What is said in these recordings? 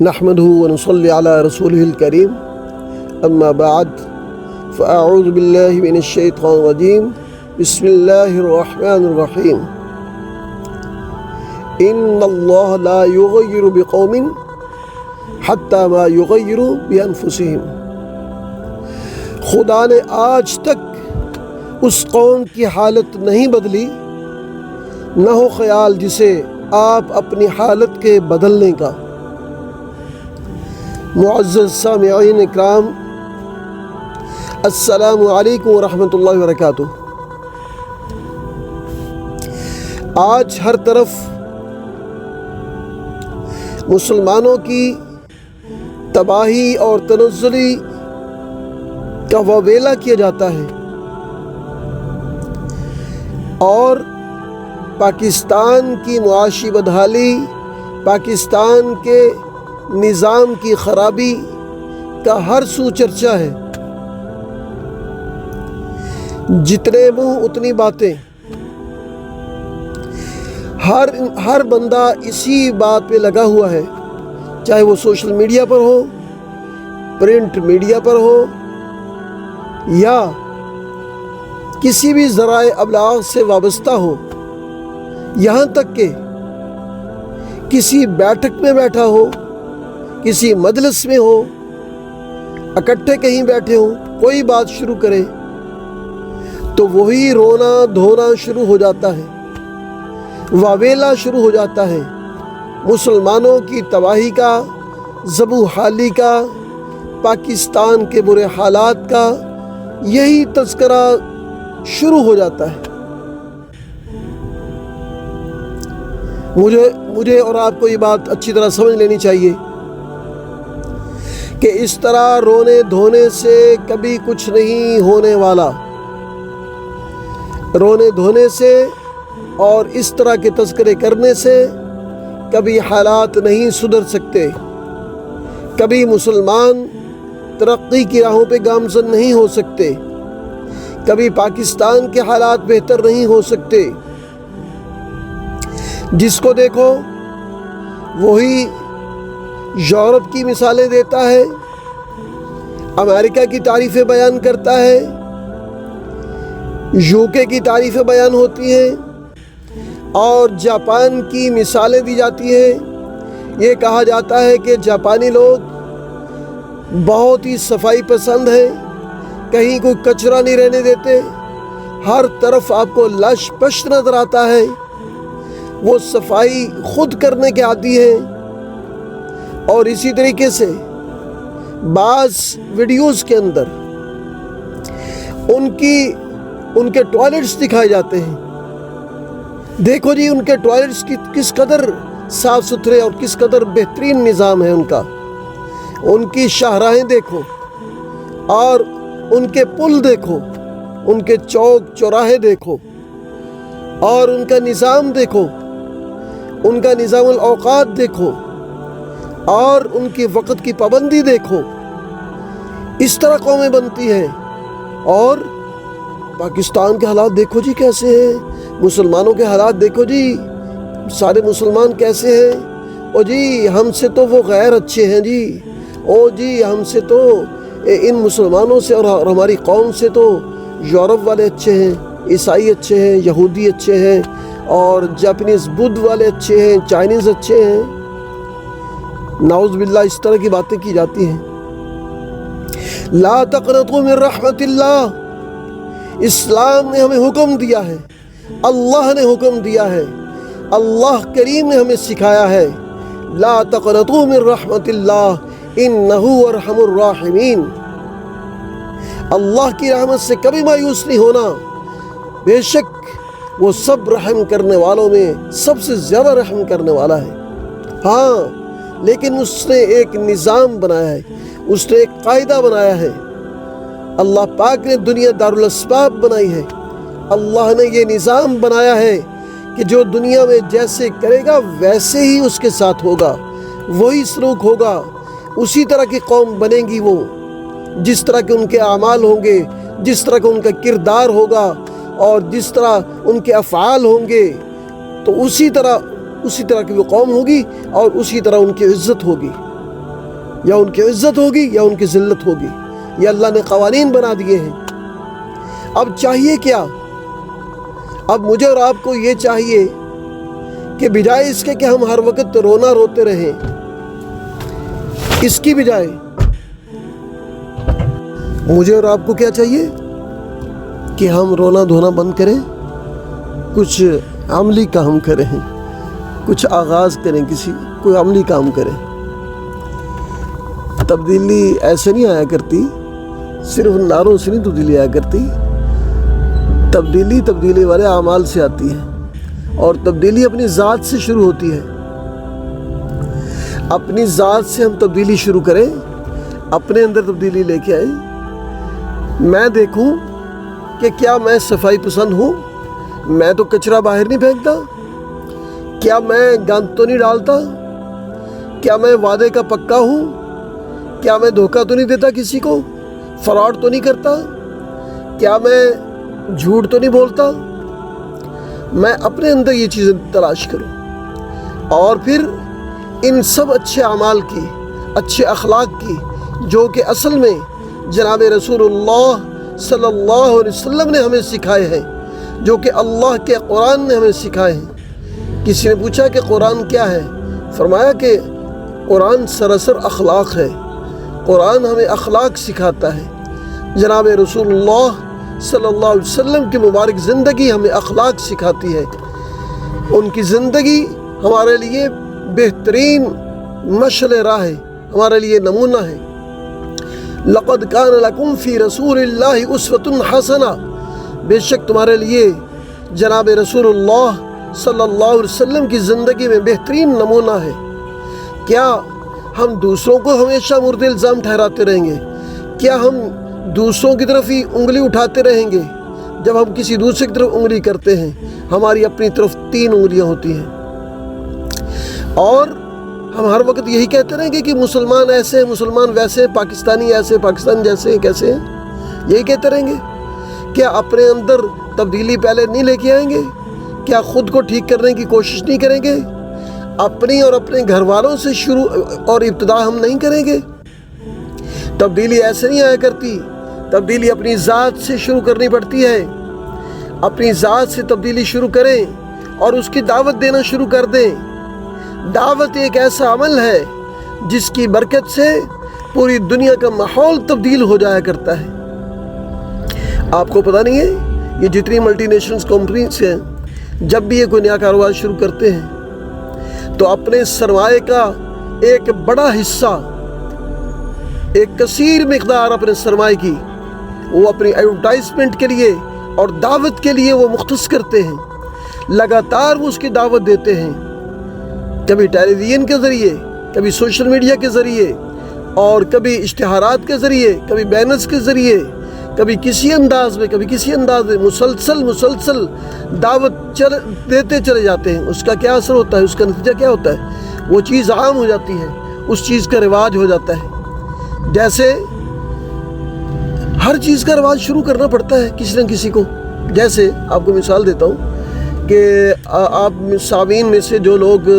نحمده ونصلي على رسوله الكريم أما بعد فأعوذ بالله من الشيطان الرجيم بسم الله الرحمن الرحيم إن الله لا يغير بقوم حتى ما يغيروا بأنفسهم۔ خدا نے آج تک اس قوم کی حالت نہیں بدلی، نہ ہو خیال جسے آپ اپنی حالت کے بدلنے کا۔ معزز سامعین اکرام، السلام علیکم ورحمۃ اللہ وبرکاتہ۔ آج ہر طرف مسلمانوں کی تباہی اور تنزلی کا وویلا کیا جاتا ہے، اور پاکستان کی معاشی بدحالی، پاکستان کے نظام کی خرابی کا ہر سو چرچا ہے۔ جتنے منہ اتنی باتیں، ہر بندہ اسی بات پہ لگا ہوا ہے، چاہے وہ سوشل میڈیا پر ہو، پرنٹ میڈیا پر ہو، یا کسی بھی ذرائع ابلاغ سے وابستہ ہو، یہاں تک کہ کسی بیٹھک میں بیٹھا ہو، کسی مجلس میں ہو، اکٹھے کہیں بیٹھے ہوں، کوئی بات شروع کرے تو وہی رونا دھونا شروع ہو جاتا ہے، واویلا شروع ہو جاتا ہے، مسلمانوں کی تباہی کا، زبوں حالی کا، پاکستان کے برے حالات کا یہی تذکرہ شروع ہو جاتا ہے۔ مجھے اور آپ کو یہ بات اچھی طرح سمجھ لینی چاہیے کہ اس طرح رونے دھونے سے کبھی کچھ نہیں ہونے والا۔ رونے دھونے سے اور اس طرح کے تذکرے کرنے سے کبھی حالات نہیں سدھر سکتے، کبھی مسلمان ترقی کی راہوں پہ گامزن نہیں ہو سکتے، کبھی پاکستان کے حالات بہتر نہیں ہو سکتے۔ جس کو دیکھو وہی یورپ کی مثالیں دیتا ہے، امریکہ کی تعریفیں بیان کرتا ہے، UK کی تعریفیں بیان ہوتی ہیں، اور جاپان کی مثالیں دی جاتی ہیں۔ یہ کہا جاتا ہے کہ جاپانی لوگ بہت ہی صفائی پسند ہیں، کہیں کوئی کچرا نہیں رہنے دیتے، ہر طرف آپ کو لش پش نظر آتا ہے، وہ صفائی خود کرنے کے عادی ہیں۔ اور اسی طریقے سے بعض ویڈیوز کے اندر ان کے ٹوائلٹس دکھائے جاتے ہیں۔ دیکھو جی ان کے ٹوائلٹس کی کس قدر صاف ستھرے اور کس قدر بہترین نظام ہے ان کا۔ ان کی شاہراہیں دیکھو، اور ان کے پل دیکھو، ان کے چوک چوراہے دیکھو، اور ان کا نظام دیکھو، ان کا نظام الاوقات دیکھو، اور ان کی وقت کی پابندی دیکھو۔ اس طرح قومیں بنتی ہیں۔ اور پاکستان کے حالات دیکھو جی کیسے ہیں، مسلمانوں کے حالات دیکھو جی، سارے مسلمان کیسے ہیں۔ او جی ہم سے تو وہ غیر اچھے ہیں جی، او جی ہم سے تو ان مسلمانوں سے اور ہماری قوم سے تو یورپ والے اچھے ہیں، عیسائی اچھے ہیں، یہودی اچھے ہیں، اور جاپنیز بدھ والے اچھے ہیں، چائنیز اچھے ہیں۔ نعوذ باللہ اس طرح کی باتیں کی جاتی ہیں۔ لا تقنطوا من رحمت اللہ، اسلام نے ہمیں حکم دیا ہے، اللہ نے حکم دیا ہے، اللہ کریم نے ہمیں سکھایا ہے، لا تقنطوا من رحمت اللہ انہ ارحم الراحمین۔ اللہ کی رحمت سے کبھی مایوس نہیں ہونا، بے شک وہ سب رحم کرنے والوں میں سب سے زیادہ رحم کرنے والا ہے۔ ہاں لیکن اس نے ایک نظام بنایا ہے، اس نے ایک قاعدہ بنایا ہے۔ اللہ پاک نے دنیا دارالاسباب بنائی ہے، اللہ نے یہ نظام بنایا ہے کہ جو دنیا میں جیسے کرے گا ویسے ہی اس کے ساتھ ہوگا، وہی سلوک ہوگا، اسی طرح کی قوم بنے گی وہ، جس طرح کے ان کے اعمال ہوں گے، جس طرح کا ان کا کردار ہوگا، اور جس طرح ان کے افعال ہوں گے، تو اسی طرح کی وہ قوم ہوگی اور اسی طرح ان کی عزت ہوگی۔ یا ان کی عزت ہوگی یا ان کی ذلت ہوگی. یہ اللہ نے قوانین بنا دیے ہیں. اب چاہیے کیا؟ اب مجھے اور آپ کو یہ چاہیے کہ بجائے اس کے کہ ہم ہر وقت رونا روتے رہیں، اس کی بجائے مجھے اور آپ کو کیا چاہیے کہ ہم رونا دھونا بند کریں، کچھ عملی کام کریں، کچھ آغاز کریں، کوئی عملی کام کریں. تبدیلی ایسے نہیں آیا کرتی، صرف نعروں سے نہیں تبدیلی آیا کرتی. تبدیلی والے اعمال سے آتی ہے، اور تبدیلی اپنی ذات سے شروع ہوتی ہے. اپنی ذات سے ہم تبدیلی شروع کریں، اپنے اندر تبدیلی لے کے آئیں. میں دیکھوں کہ کیا میں صفائی پسند ہوں، میں تو کچرا باہر نہیں پھینکتا، کیا میں گند تو نہیں ڈالتا، کیا میں وعدے کا پکا ہوں، کیا میں دھوکہ تو نہیں دیتا کسی کو، فراڈ تو نہیں کرتا، کیا میں جھوٹ تو نہیں بولتا. میں اپنے اندر یہ چیزیں تلاش کروں، اور پھر ان سب اچھے اعمال کی، اچھے اخلاق کی، جو کہ اصل میں جناب رسول اللہ صلی اللہ علیہ وسلم نے ہمیں سکھائے ہیں، جو کہ اللہ کے قرآن نے ہمیں سکھائے ہیں. کسی نے پوچھا کہ قرآن کیا ہے؟ فرمایا کہ قرآن سراسر اخلاق ہے. قرآن ہمیں اخلاق سکھاتا ہے. جناب رسول اللہ صلی اللہ علیہ وسلم کی مبارک زندگی ہمیں اخلاق سکھاتی ہے. ان کی زندگی ہمارے لیے بہترین مشعل راہ ہے، ہمارے لیے نمونہ ہے. لقد کان لکم فی رسول اللہ اسوۃ حسنہ، بے شک تمہارے لیے جناب رسول اللہ صلی اللہ علیہ وسلم کی زندگی میں بہترین نمونہ ہے. کیا ہم دوسروں کو ہمیشہ مورد الزام ٹھہراتے رہیں گے؟ کیا ہم دوسروں کی طرف ہی انگلی اٹھاتے رہیں گے؟ جب ہم کسی دوسرے کی طرف انگلی کرتے ہیں، ہماری اپنی طرف 3 انگلیاں ہوتی ہیں. اور ہم ہر وقت یہی کہتے رہیں گے کہ مسلمان ایسے ہیں، مسلمان ویسے ہیں، پاکستانی ایسے، پاکستان جیسے ہیں، کیسے ہیں، یہی کہتے رہیں گے. کیا اپنے اندر تبدیلی پہلے نہیں لے کے آئیں گے؟ کیا خود کو ٹھیک کرنے کی کوشش نہیں کریں گے؟ اپنی اور اپنے گھر والوں سے شروع اور ابتدا ہم نہیں کریں گے؟ تبدیلی ایسے نہیں آیا کرتی. تبدیلی اپنی ذات سے شروع کرنی پڑتی ہے. اپنی ذات سے تبدیلی شروع کریں اور اس کی دعوت دینا شروع کر دیں. دعوت ایک ایسا عمل ہے جس کی برکت سے پوری دنیا کا ماحول تبدیل ہو جایا کرتا ہے. آپ کو پتہ نہیں ہے، یہ جتنی ملٹی نیشنلز کمپنیز ہیں، جب بھی یہ کوئی نیا کاروبار شروع کرتے ہیں تو اپنے سرمایے کا ایک بڑا حصہ، ایک کثیر مقدار اپنے سرمایے کی وہ اپنی ایڈورٹائزمنٹ کے لیے اور دعوت کے لیے وہ مختص کرتے ہیں. لگاتار وہ اس کی دعوت دیتے ہیں، کبھی ٹیلی ویژن کے ذریعے، کبھی سوشل میڈیا کے ذریعے، اور کبھی اشتہارات کے ذریعے، کبھی بینرز کے ذریعے، کبھی کسی انداز میں، کبھی کسی انداز میں مسلسل دعوت دیتے چلے جاتے ہیں. اس کا کیا اثر ہوتا ہے؟ اس کا نتیجہ کیا ہوتا ہے؟ وہ چیز عام ہو جاتی ہے، اس چیز کا رواج ہو جاتا ہے. جیسے ہر چیز کا رواج شروع کرنا پڑتا ہے کسی نہ کسی کو. جیسے آپ کو مثال دیتا ہوں کہ آپ سامعین میں سے جو لوگ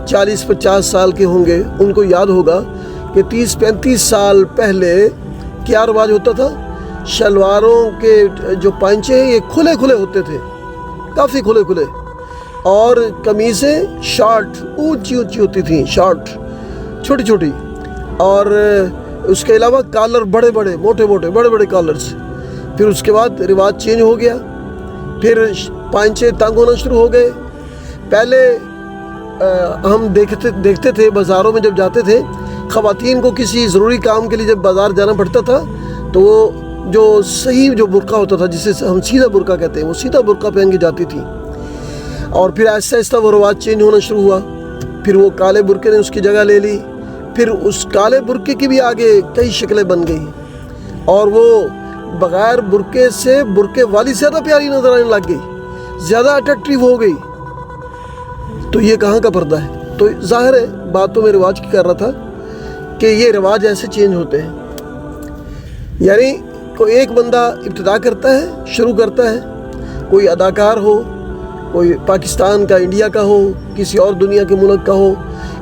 40-50 سال کے ہوں گے، ان کو یاد ہوگا کہ 30-35 سال پہلے کیا رواج ہوتا تھا؟ شلواروں کے جو پائنچے ہیں یہ کھلے ہوتے تھے، کافی کھلے، اور قمیصیں شارٹ اونچی ہوتی تھیں، شارٹ چھوٹی، اور اس کے علاوہ کالر بڑے موٹے کالرز. پھر اس کے بعد رواج چینج ہو گیا، پھر پائنچے تنگ ہونا شروع ہو گئے. پہلے ہم دیکھتے تھے بازاروں میں جب جاتے تھے، خواتین کو کسی ضروری کام کے لیے جب بازار جانا پڑتا تھا تو وہ جو صحیح جو برقع ہوتا تھا، جسے ہم سیدھا برقع کہتے ہیں، وہ سیدھا برقع پہن کے جاتی تھی. اور پھر آہستہ وہ رواج چینج ہونا شروع ہوا. پھر وہ کالے برقعے نے اس کی جگہ لے لی. پھر اس کالے برقعے کی بھی آگے کئی شکلیں بن گئی، اور وہ بغیر برقعے سے برقعے والی زیادہ پیاری نظر آنے لگ گئی، زیادہ اٹریکٹیو ہو گئی. تو یہ کہاں کا پردہ ہے؟ تو ظاہر ہے بات تو میں رواج کی کر رہا تھا کہ یہ رواج ایسے چینج ہوتے ہیں. یعنی کوئی ایک بندہ ابتدا کرتا ہے، شروع کرتا ہے، کوئی اداکار ہو، کوئی پاکستان کا، انڈیا کا ہو، کسی اور دنیا کے ملک کا ہو،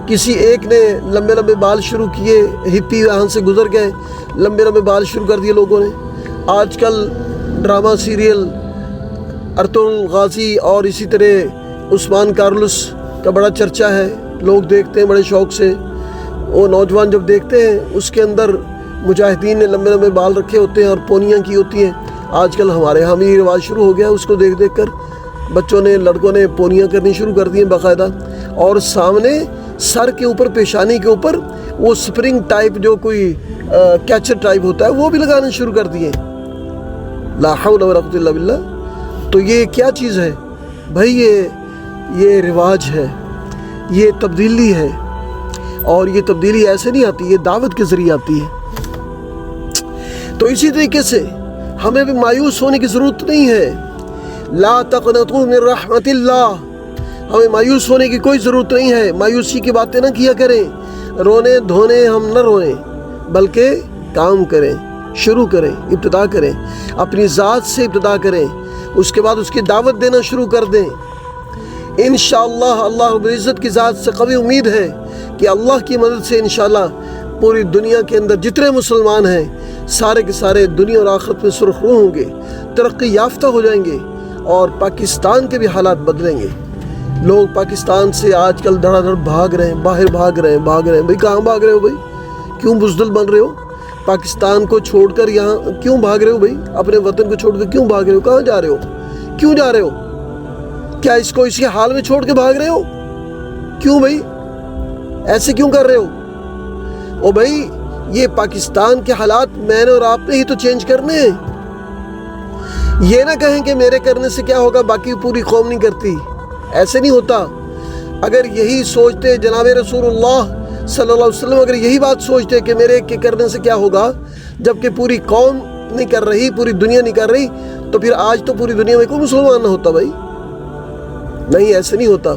کسی ایک نے لمبے لمبے بال شروع کیے، ہپی یہاں سے گزر گئے، لمبے لمبے بال شروع کر دیے لوگوں نے۔ آج کل ڈرامہ سیریل ارطغرل غازی اور اسی طرح عثمان کارلس کا بڑا چرچا ہے، لوگ دیکھتے ہیں بڑے شوق سے۔ وہ نوجوان جب دیکھتے ہیں اس کے اندر مجاہدین نے لمبے لمبے بال رکھے ہوتے ہیں اور پونیاں کی ہوتی ہیں۔ آج کل ہمارے یہاں بھی یہ رواج شروع ہو گیا ہے، اس کو دیکھ دیکھ کر بچوں نے، لڑکوں نے پونیاں کرنی شروع کر دی ہیں باقاعدہ، اور سامنے سر کے اوپر، پیشانی کے اوپر وہ سپرنگ ٹائپ جو کوئی کیچر ٹائپ ہوتا ہے وہ بھی لگانا شروع کر دیے۔ لا حول ولا قوۃ الا باللہ۔ تو یہ کیا چیز ہے بھائی؟ یہ رواج ہے، یہ تبدیلی ہے، اور یہ تبدیلی ایسے نہیں آتی، یہ دعوت کے ذریعے آتی ہے۔ تو اسی طریقے سے ہمیں بھی مایوس ہونے کی ضرورت نہیں ہے۔ لا تقنطوا من رحمت اللہ، ہمیں مایوس ہونے کی کوئی ضرورت نہیں ہے، مایوسی کی باتیں نہ کیا کریں، رونے دھونے ہم نہ روئیں، بلکہ کام کریں، شروع کریں، ابتدا کریں، اپنی ذات سے ابتدا کریں، اس کے بعد اس کی دعوت دینا شروع کر دیں۔ انشاءاللہ اللہ رب العزت کی ذات سے قوی امید ہے کہ اللہ کی مدد سے انشاءاللہ پوری دنیا کے اندر جتنے مسلمان ہیں سارے کے سارے دنیا اور آخرت میں سرخرو ہوں گے، ترقی یافتہ ہو جائیں گے، اور پاکستان کے بھی حالات بدلیں گے۔ لوگ پاکستان سے آج کل دھڑا دھڑ بھاگ رہے ہیں، باہر بھاگ رہے ہیں۔ بھائی کہاں بھاگ رہے ہو بھائی؟ کیوں بزدل بن رہے ہو؟ پاکستان کو چھوڑ کر یہاں کیوں بھاگ رہے ہو بھائی؟ اپنے وطن کو چھوڑ کر کیوں بھاگ رہے ہو؟ کہاں جا رہے ہو؟ کیوں جا رہے ہو؟ کیا اس کو اس کے حال میں چھوڑ کے بھاگ رہے ہو؟ کیوں بھائی ایسے کیوں کر رہے ہو؟ او بھائی یہ پاکستان کے حالات میں نے اور آپ نے ہی تو چینج کرنے ہیں۔ یہ نہ کہیں کہ میرے کرنے سے کیا ہوگا، باقی پوری قوم نہیں کرتی، ایسے نہیں ہوتا۔ اگر یہی سوچتے جناب رسول اللہ صلی اللہ علیہ وسلم، اگر یہی بات سوچتے کہ میرے کے کرنے سے کیا ہوگا، جبکہ پوری قوم نہیں کر رہی، پوری دنیا نہیں کر رہی، تو پھر آج تو پوری دنیا میں کوئی مسلمان نہ ہوتا بھائی۔ نہیں، ایسے نہیں ہوتا،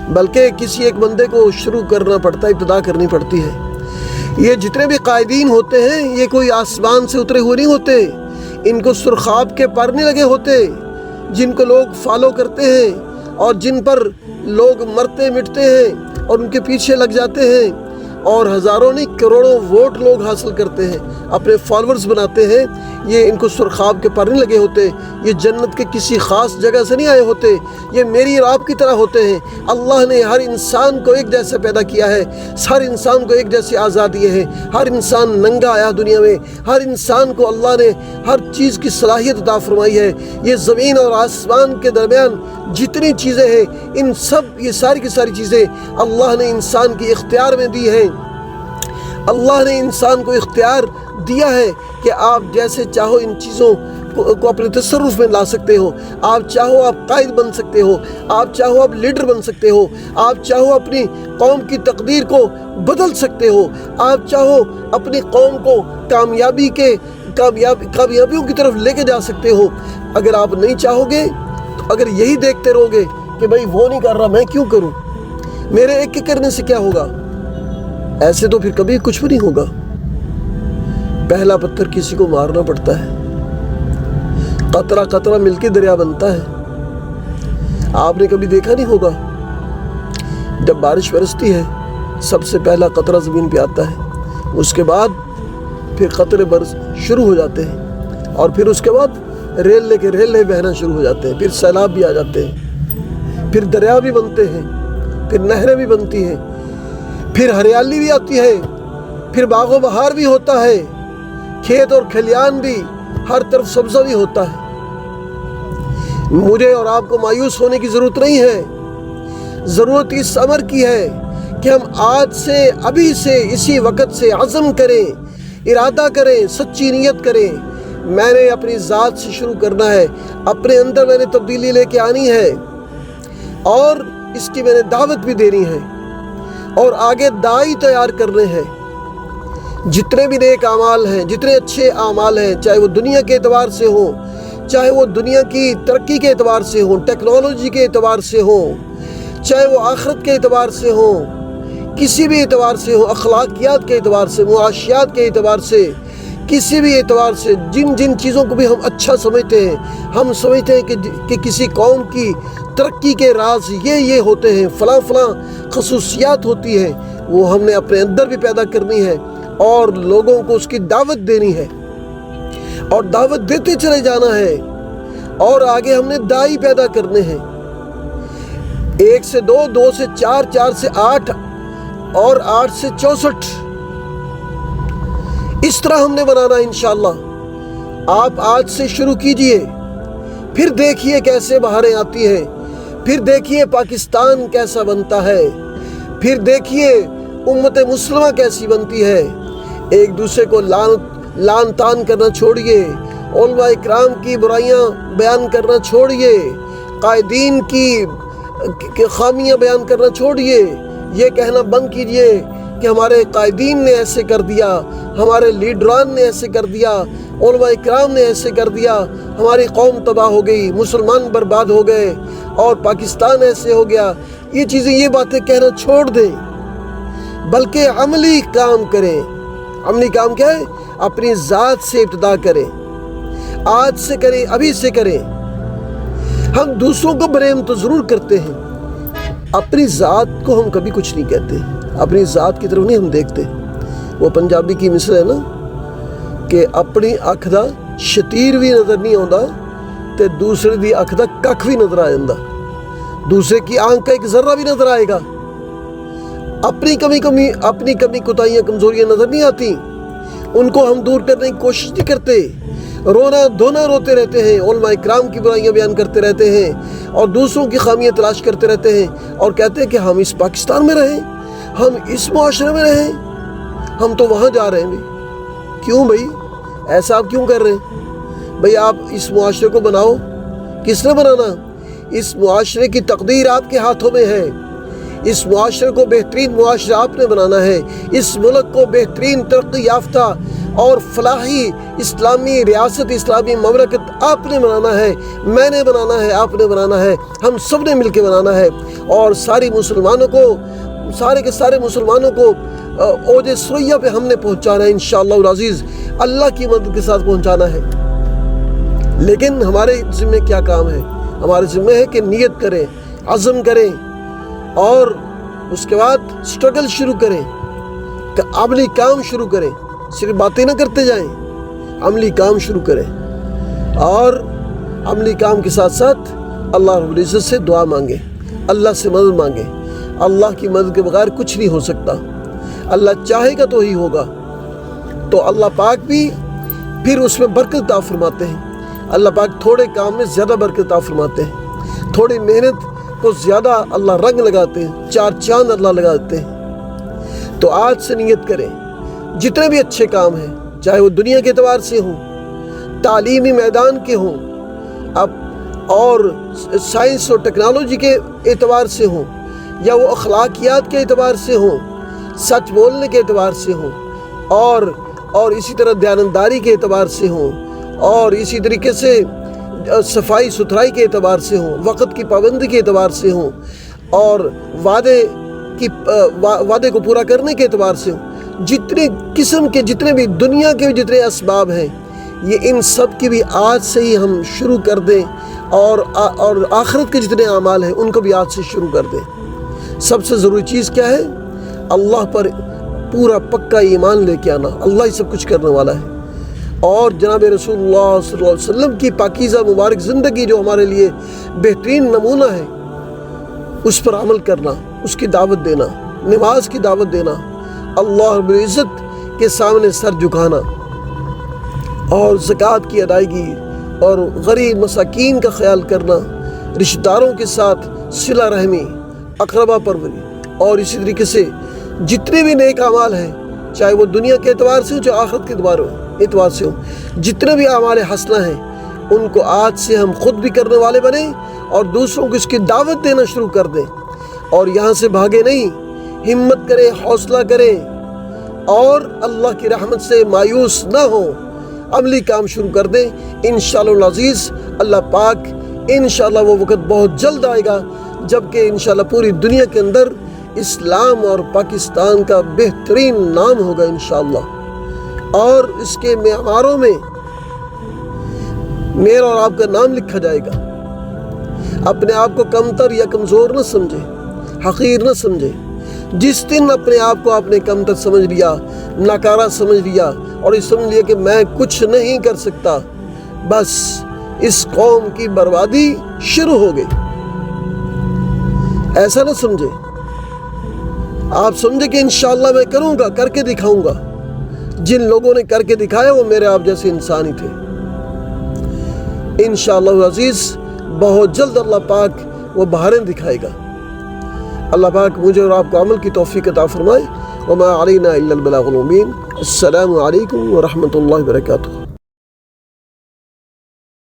بلکہ کسی ایک بندے کو شروع کرنا پڑتا ہے، ابتدا کرنی پڑتی ہے۔ یہ جتنے بھی قائدین ہوتے ہیں یہ کوئی آسمان سے اترے ہوئے نہیں ہوتے، ان کو سرخاب کے پر نہیں لگے ہوتے، جن کو لوگ فالو کرتے ہیں اور جن پر لوگ مرتے مٹتے ہیں اور ان کے پیچھے لگ جاتے ہیں، اور ہزاروں نہیں کروڑوں ووٹ لوگ حاصل کرتے ہیں، اپنے فالورز بناتے ہیں۔ یہ ان کو سرخاب کے پر نہیں لگے ہوتے، یہ جنت کے کسی خاص جگہ سے نہیں آئے ہوتے، یہ میری اور آپ کی طرح ہوتے ہیں۔ اللہ نے ہر انسان کو ایک جیسے پیدا کیا ہے، ہر انسان کو ایک جیسی آزادی ہے، ہر انسان ننگا آیا دنیا میں، ہر انسان کو اللہ نے ہر چیز کی صلاحیت عطا فرمائی ہے۔ یہ زمین اور آسمان کے درمیان جتنی چیزیں ہیں، ان سب یہ ساری کی ساری چیزیں اللہ نے انسان کی اختیار میں دی ہیں۔ اللہ نے انسان کو اختیار دیا ہے کہ آپ جیسے چاہو ان چیزوں کو اپنے تصرف میں لا سکتے ہو۔ آپ چاہو آپ قائد بن سکتے ہو، آپ چاہو آپ لیڈر بن سکتے ہو، آپ چاہو اپنی قوم کی تقدیر کو بدل سکتے ہو، آپ چاہو اپنی قوم کو کامیابیوں کی طرف لے کے جا سکتے ہو۔ اگر آپ نہیں چاہو گے تو اگر یہی دیکھتے رہو گے کہ بھائی وہ نہیں کر رہا میں کیوں کروں، میرے ایک کے کرنے سے کیا ہوگا، ایسے تو پھر کبھی کچھ بھی نہیں ہوگا۔ پہلا پتھر کسی کو مارنا پڑتا ہے، قطرہ قطرہ مل کے دریا بنتا ہے۔ آپ نے کبھی دیکھا نہیں ہوگا جب بارش برستی ہے سب سے پہلا قطرہ زمین پہ آتا ہے، اس کے بعد پھر قطرے برس شروع ہو جاتے ہیں، اور پھر اس کے بعد ریل بہنا شروع ہو جاتے ہیں، پھر سیلاب بھی آ جاتے ہیں، پھر دریا بھی بنتے ہیں، پھر نہریں بھی بنتی ہیں، پھر ہریالی بھی آتی ہے، پھر باغ و بہار بھی ہوتا ہے، کھیت اور کھلیان بھی، ہر طرف سبزہ بھی ہوتا ہے۔ مجھے اور آپ کو مایوس ہونے کی ضرورت نہیں ہے، ضرورت اس امر کی ہے کہ ہم آج سے، ابھی سے، اسی وقت سے عزم کریں، ارادہ کریں، سچی نیت کریں۔ میں نے اپنی ذات سے شروع کرنا ہے، اپنے اندر میں نے تبدیلی لے کے آنی ہے، اور اس کی میں نے دعوت بھی دینی ہے، اور آگے داعی تیار کرنے ہیں۔ جتنے بھی نیک اعمال ہیں، جتنے اچھے اعمال ہیں، چاہے وہ دنیا کے اعتبار سے ہوں، چاہے وہ دنیا کی ترقی کے اعتبار سے ہوں، ٹیکنالوجی کے اعتبار سے ہوں، چاہے وہ آخرت کے اعتبار سے ہوں، کسی بھی اعتبار سے ہوں، اخلاقیات کے اعتبار سے، معاشیات کے اعتبار سے، کسی بھی اعتبار سے جن جن چیزوں کو بھی ہم اچھا سمجھتے ہیں، ہم سمجھتے ہیں کہ کسی قوم کی ترقی کے راز یہ ہوتے ہیں، فلاں خصوصیات ہوتی ہیں، وہ ہم نے اپنے اندر بھی پیدا کرنی ہے اور لوگوں کو اس کی دعوت دینی ہے اور دعوت دیتے چلے جانا ہے، اور آگے ہم نے داعی پیدا کرنے ہیں، 1 سے 2، 2 سے 4، 4 سے 8 اور 8 سے 64، اس طرح ہم نے بنانا ہے انشاءاللہ۔ آپ آج سے شروع کیجئے، پھر دیکھیے کیسے بہاریں آتی ہیں، پھر دیکھیے پاکستان کیسا بنتا ہے، پھر دیکھیے امت مسلمہ کیسی بنتی ہے۔ ایک دوسرے کو لعن طعن کرنا چھوڑیے، علماء اکرام کی برائیاں بیان کرنا چھوڑیے، قائدین کی خامیاں بیان کرنا چھوڑیے، یہ کہنا بند کیجئے کہ ہمارے قائدین نے ایسے کر دیا، ہمارے لیڈران نے ایسے کر دیا، علماء اکرام نے ایسے کر دیا، ہماری قوم تباہ ہو گئی، مسلمان برباد ہو گئے اور پاکستان ایسے ہو گیا۔ یہ باتیں کہنا چھوڑ دیں، بلکہ عملی کام کریں۔ عملی کام کیا ہے؟ اپنی ذات سے ابتدا کریں، آج سے کریں، ابھی سے کریں۔ ہم دوسروں کو بریم تو ضرور کرتے ہیں، اپنی ذات کو ہم کبھی کچھ نہیں کہتے، اپنی ذات کی طرف نہیں ہم دیکھتے۔ وہ پنجابی کی مثل ہے نا کہ اپنی اکھ دا شتیر بھی نظر نہیں آتا تے دوسرے دی اکھ دا ککھ بھی نظر آ جاتا، دوسرے کی آنکھ کا ایک ذرہ بھی نظر آئے گا۔ اپنی کمی کوتاہیاں کمزوریاں نظر نہیں آتی، ان کو ہم دور کرنے کی کوشش نہیں کرتے، رونا دھونا روتے رہتے ہیں، علماء اکرام کی برائیاں بیان کرتے رہتے ہیں اور دوسروں کی خامیاں تلاش کرتے رہتے ہیں اور کہتے ہیں کہ ہم اس پاکستان میں رہیں، ہم اس معاشرے میں رہیں، ہم تو وہاں جا رہے ہیں۔ بھی کیوں بھائی ایسا آپ کیوں کر رہے ہیں؟ بھائی آپ اس معاشرے کو بناؤ، کس نے بنانا؟ اس معاشرے کی تقدیر آپ کے ہاتھوں میں ہے، اس معاشرے کو بہترین معاشرہ آپ نے بنانا ہے، اس ملک کو بہترین ترقی یافتہ اور فلاحی اسلامی ریاست، اسلامی مملکت آپ نے بنانا ہے، میں نے بنانا ہے، آپ نے بنانا ہے، ہم سب نے مل کے بنانا ہے، اور سارے کے سارے مسلمانوں کو اوج سریا پہ ہم نے پہنچانا ہے انشاءاللہ العزیز، اللہ کی مدد کے ساتھ پہنچانا ہے۔ لیکن ہمارے ذمہ کیا کام ہے؟ ہمارے ذمہ ہے کہ نیت کریں، عزم کریں اور اس کے بعد سٹرگل شروع کریں، عملی کام شروع کریں، صرف باتیں نہ کرتے جائیں، عملی کام شروع کریں اور عملی کام کے ساتھ ساتھ اللہ رب العزت سے دعا مانگیں، اللہ سے مدد مانگیں۔ اللہ کی مدد کے بغیر کچھ نہیں ہو سکتا، اللہ چاہے گا تو ہی ہوگا۔ تو اللہ پاک بھی پھر اس میں برکت عطا فرماتے ہیں، اللہ پاک تھوڑے کام میں زیادہ برکت عطا فرماتے ہیں، تھوڑی محنت کو زیادہ اللہ رنگ لگاتے ہیں، 4 چاند اللہ لگاتے ہیں۔ تو آج سے نیت کریں، جتنے بھی اچھے کام ہیں، چاہے وہ دنیا کے اعتبار سے ہوں، تعلیمی میدان کے ہوں، اور سائنس اور ٹیکنالوجی کے اعتبار سے ہوں، یا وہ اخلاقیات کے اعتبار سے ہوں، سچ بولنے کے اعتبار سے ہوں، اور اسی طرح دیانتداری کے اعتبار سے ہوں، اور اسی طریقے سے صفائی ستھرائی کے اعتبار سے ہوں، وقت کی پابندی کے اعتبار سے ہوں، اور وعدے کو پورا کرنے کے اعتبار سے ہوں، جتنے قسم کے جتنے بھی دنیا کے جتنے اسباب ہیں، یہ ان سب کی بھی آج سے ہی ہم شروع کر دیں، اور آخرت کے جتنے اعمال ہیں ان کو بھی آج سے شروع کر دیں۔ سب سے ضروری چیز کیا ہے؟ اللہ پر پورا پکا ایمان لے کے آنا، اللہ ہی سب کچھ کرنے والا ہے، اور جناب رسول اللہ صلی اللہ علیہ وسلم کی پاکیزہ مبارک زندگی جو ہمارے لیے بہترین نمونہ ہے، اس پر عمل کرنا، اس کی دعوت دینا، نماز کی دعوت دینا، اللہ رب العزت کے سامنے سر جھکانا، اور زکوٰۃ کی ادائیگی، اور غریب مساکین کا خیال کرنا، رشتہ داروں کے ساتھ صلہ رحمی، اقربا پروری، اور اسی طریقے سے جتنے بھی نیک اعمال ہیں، چاہے وہ دنیا کے اعتبار سے ہوں، چاہے آخرت کے اعتبار سے ہوں، جتنے بھی اعمال حسنہ ہیں ان کو آج سے ہم خود بھی کرنے والے بنیں اور دوسروں کو اس کی دعوت دینا شروع کر دیں، اور یہاں سے بھاگے نہیں، ہمت کریں، حوصلہ کریں، اور اللہ کی رحمت سے مایوس نہ ہوں، عملی کام شروع کر دیں۔ انشاءاللہ العزیز اللہ پاک انشاءاللہ وہ وقت بہت جلد آئے گا جبکہ انشاءاللہ پوری دنیا کے اندر اسلام اور پاکستان کا بہترین نام ہوگا انشاءاللہ۔ اور اس کے معیاروں میں میرا اور آپ کا نام لکھا جائے گا۔ اپنے آپ کو کمتر یا کمزور نہ سمجھے، حقیر نہ سمجھے۔ جس دن اپنے آپ کو آپ نے کمتر سمجھ لیا، ناکارہ سمجھ لیا اور یہ سمجھ لیا کہ میں کچھ نہیں کر سکتا، بس اس قوم کی بربادی شروع ہو گئی۔ ایسا نہ سمجھے، آپ سمجھے کہ انشاءاللہ میں کروں گا، کر کے دکھاؤں گا۔ جن لوگوں نے کر کے دکھایا وہ میرے آپ جیسے انسان ہی تھے۔ انشاءاللہ عزیز بہت جلد اللہ پاک وہ بہاریں دکھائے گا۔ اللہ پاک مجھے اور آپ کو عمل کی توفیق عطا فرمائے۔ وما علینا الا البلاغ المبین۔ السلام علیکم ورحمۃ اللہ وبرکاتہ۔